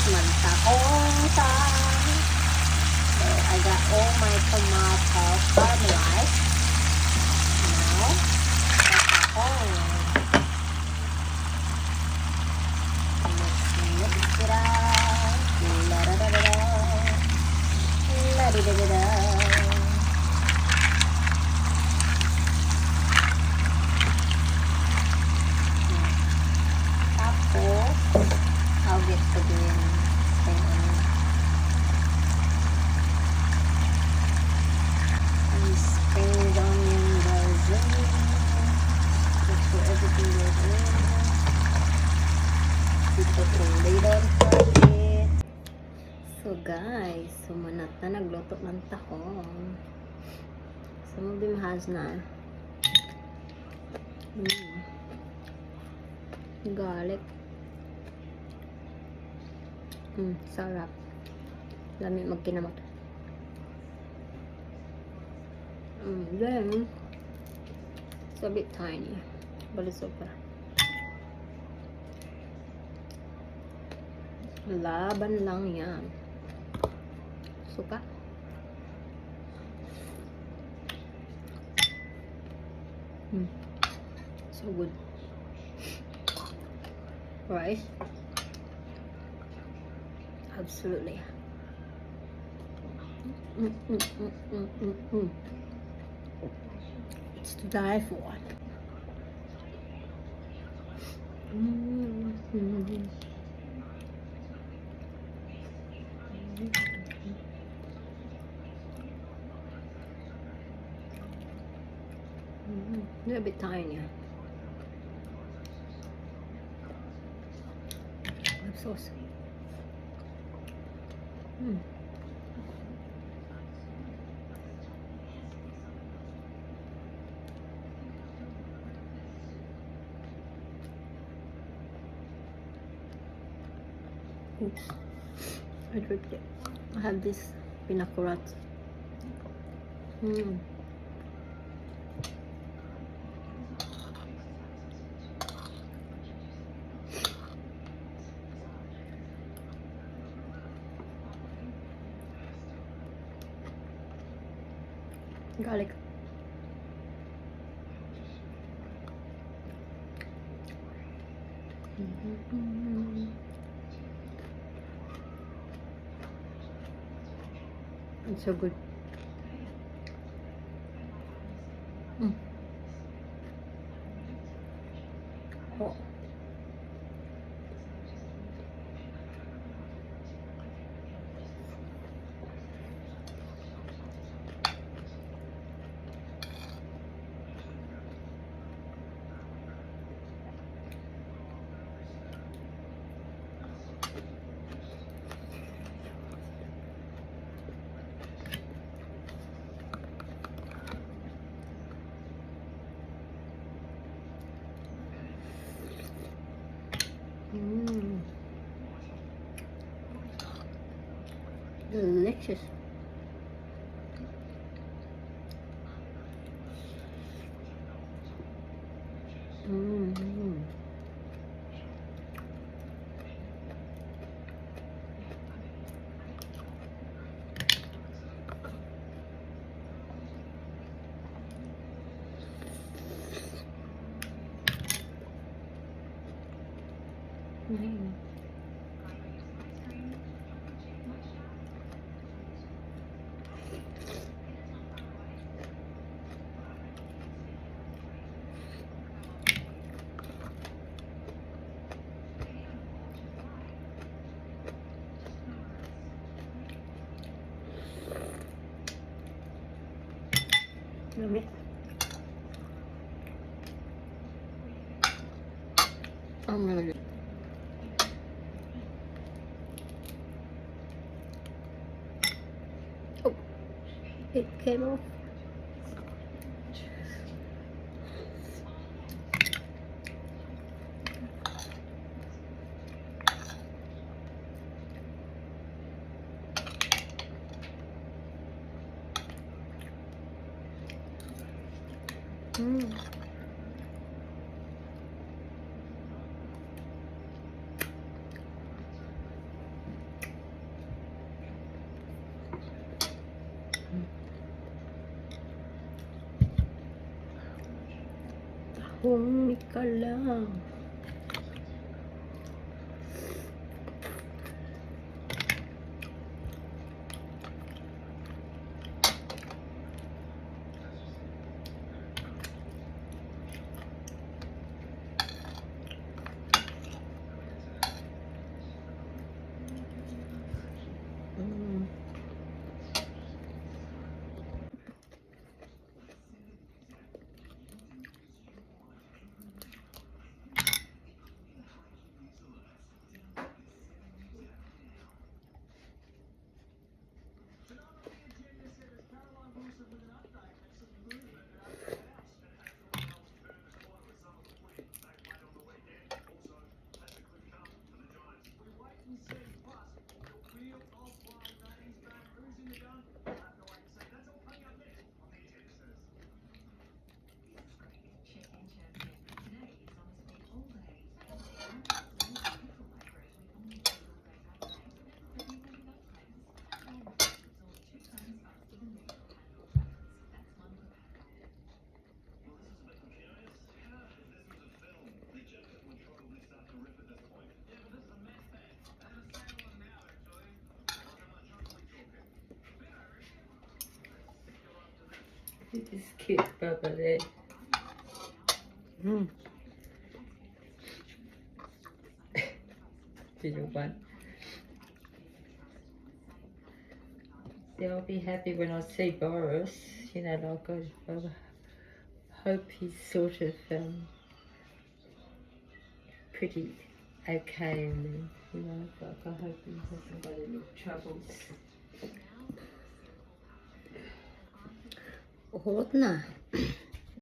Mantahong sa. So I got all my tomato caramelized. Now, mantahong. Mix it up. La da da da da. La di da da da. I'll get the green thing on it. And spring the onion goes in. Make sure everything goes in. We put the lid on it. So guys, sumunat na nagluto ng tahong. Some of them has na. Garlic. Sarap. Lami magkinamot. Then, it's a bit tiny, but it's okay. Laban lang yan. Suka. So good. Rice. Absolutely. It's to die for. A little bit tiny. Sauce. Oops, I dripped it. I have this pinakurat. Garlic. It's so good. Oh. Delicious. Yummy. I'm gonna get. Oh, it came off. kung ikaw lang. Mm. This cute Bubba there. Mm. Little one. See, I'll be happy when I see Boris. You know, like I hope he's sort of pretty okay, and then, you know, like I hope he hasn't got any troubles. Uhot na.